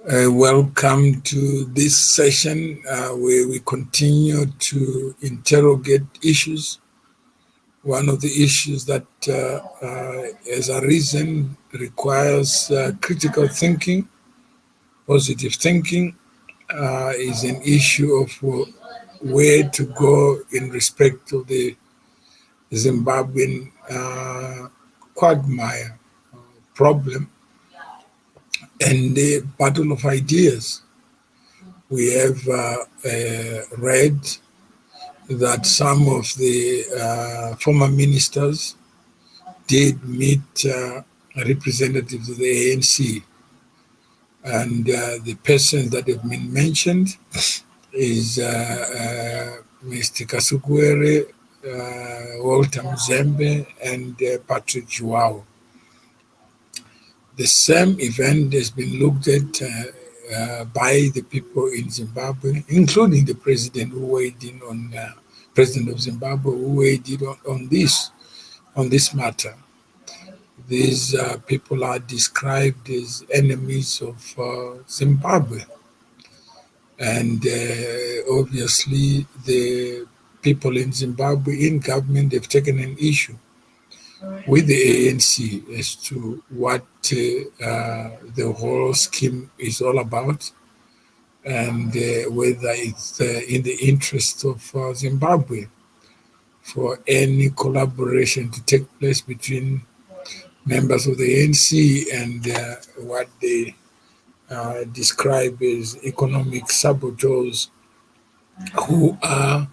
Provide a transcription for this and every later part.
Welcome to this session where we continue to interrogate issues. One of the issues that has arisen requires critical thinking, positive thinking, is an issue of where to go in respect of the Zimbabwean quagmire problem and the battle of ideas. We have read that some of the former ministers did meet representatives of the ANC, and the persons that have been mentioned is Mr. Kasukwere, Walter Mzembe, and Patrick Joao. The same event has been looked at by the people in Zimbabwe, including the president who weighed in on president of Zimbabwe who weighed in on this matter. These people are described as enemies of Zimbabwe, and obviously the people in Zimbabwe in government have taken an issue with the ANC as to what the whole scheme is all about, and whether it's in the interest of Zimbabwe for any collaboration to take place between members of the ANC and what they describe as economic saboteurs who are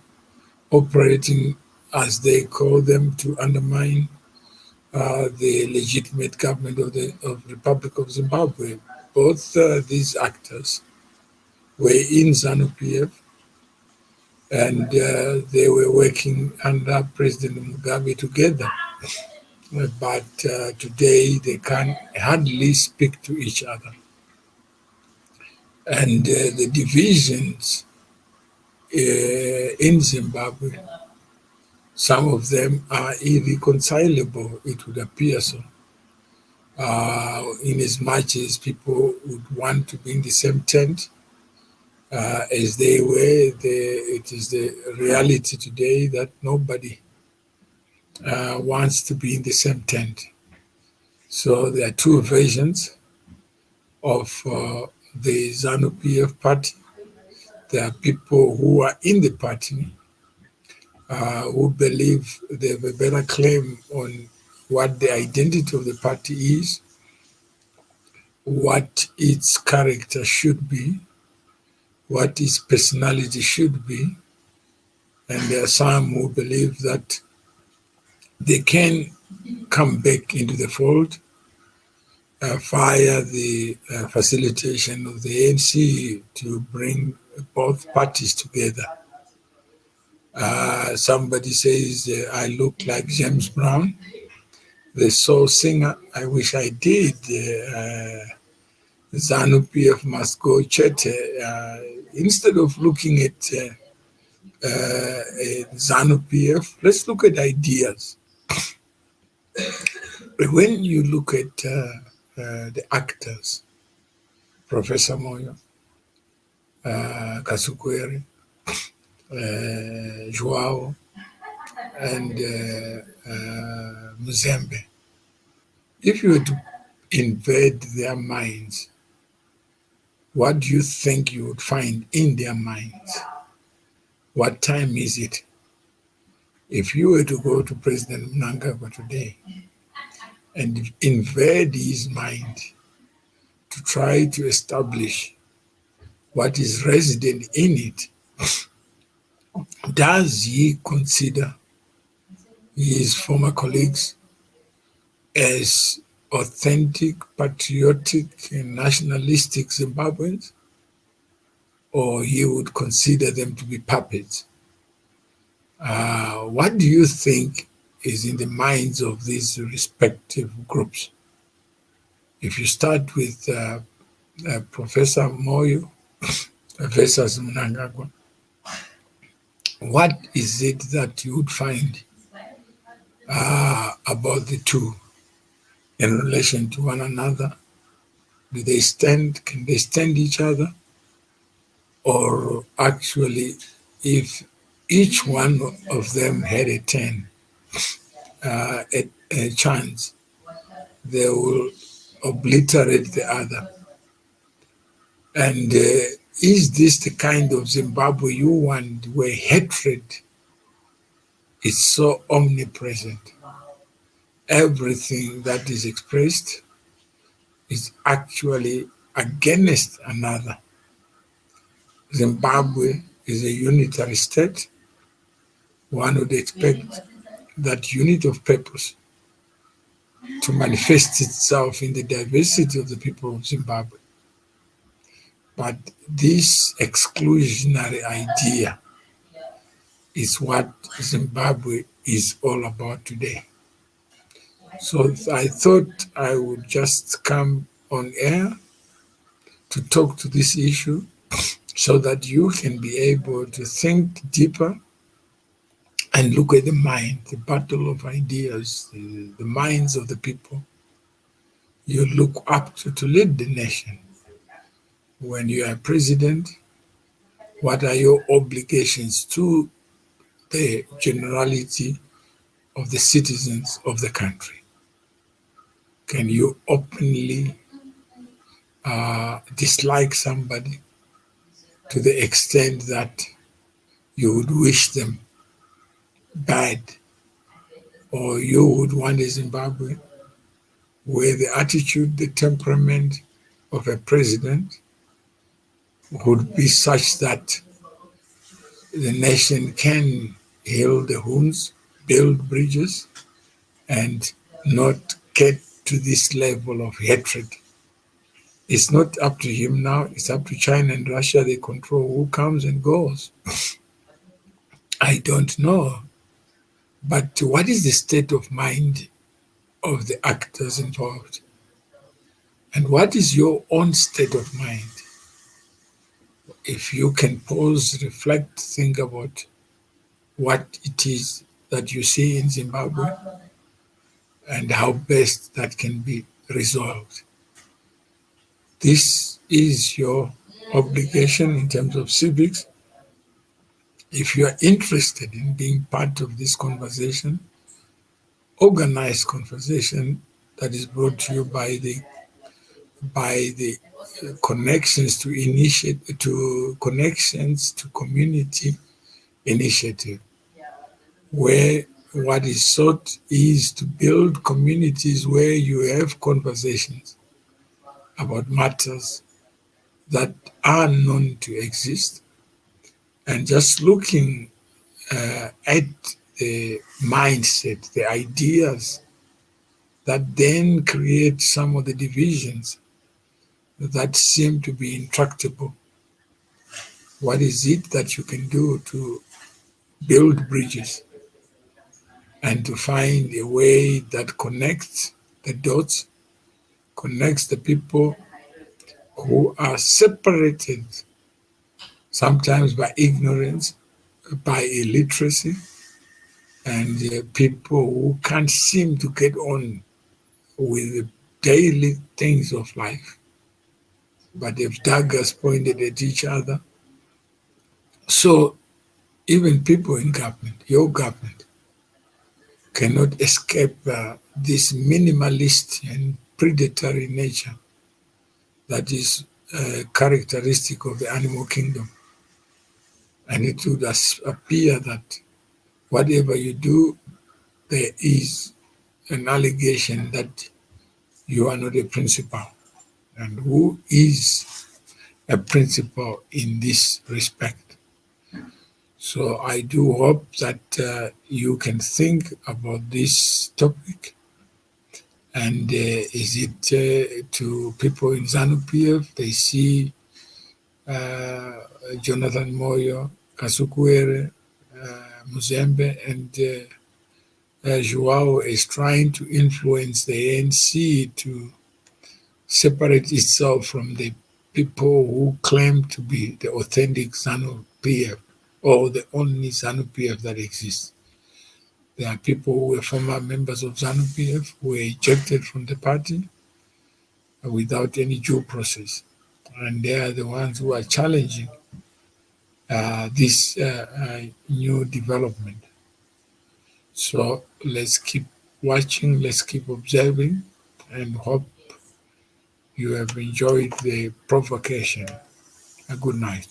operating, as they call them, to undermine the legitimate government of the Republic of Zimbabwe. Both these actors were in ZANU-PF, and they were working under President Mugabe together. But today they can hardly speak to each other. And the divisions in Zimbabwe, some of them are irreconcilable, it would appear so. In as much as people would want to be in the same tent as they were, it is the reality today that nobody wants to be in the same tent. So there are two versions of the ZANU-PF party. There are people who are in the party who believe they have a better claim on what the identity of the party is, what its character should be, what its personality should be. And there are some who believe that they can come back into the fold via the facilitation of the ANC to bring both parties together. Somebody says, I look like James Brown, the soul singer. I wish I did. ZANU-PF must go Chete. Instead of looking at ZANU-PF, let's look at ideas. When you look at the actors, Professor Moyo, Kasukwere, Joao, and Mzembe, if you were to invade their minds, what do you think you would find in their minds? What time is it? If you were to go to President Mnangagwa today and invade his mind to try to establish what is resident in it, does he consider his former colleagues as authentic, patriotic, and nationalistic Zimbabweans, or he would consider them to be puppets? What do you think is in the minds of these respective groups? If you start with Professor Moyo versus Mnangagwa, what is it that you would find about the two in relation to one another Do they stand? Can they stand each other? Or actually, if each one of them had a turn, a chance, they will obliterate the other. And is this the kind of Zimbabwe you want, where hatred is so omnipresent? Everything that is expressed is actually against another. Zimbabwe is a unitary state. One would expect that unit of purpose to manifest itself in the diversity of the people of Zimbabwe. But this exclusionary idea is what Zimbabwe is all about today. So I thought I would just come on air to talk to this issue so that you can be able to think deeper and look at the mind, the battle of ideas, the minds of the people you look up to lead the nation. When you are president, what are your obligations to the generality of the citizens of the country? Can you openly dislike somebody to the extent that you would wish them bad? Or you would want a Zimbabwe where the attitude, the temperament of a president would be such that the nation can heal the wounds, build bridges, and not get to this level of hatred. It's not up to him now, it's up to China and Russia. They control who comes and goes. I don't know. But what is the state of mind of the actors involved? And what is your own state of mind? If you can pause, reflect, think about what it is that you see in Zimbabwe and how best that can be resolved. This is your obligation in terms of civics. If you are interested in being part of this conversation, organized conversation that is brought to you by the connections to connections to community initiative, where what is sought is to build communities where you have conversations about matters that are known to exist, and just looking at the mindset, the ideas that then create some of the divisions that seem to be intractable. What is it that you can do to build bridges and to find a way that connects the dots, connects the people who are separated sometimes by ignorance, by illiteracy, and people who can't seem to get on with the daily things of life, but if daggers pointed at each other. So even people in government, your government, cannot escape this minimalist and predatory nature that is characteristic of the animal kingdom. And it would appear that whatever you do, there is an allegation that you are not a principal. And who is a principal in this respect? So I do hope that you can think about this topic. And is it to people in ZANU-PF, they see Jonathan Moyo, Kasukuere, Muzembe, and Joao is trying to influence the ANC to separate itself from the people who claim to be the authentic ZANU-PF or the only ZANU-PF that exists. There are people who were former members of ZANU-PF who were ejected from the party, without any due process. And they are the ones who are challenging this new development. So let's keep watching, let's keep observing, and hope you have enjoyed the provocation. A good night.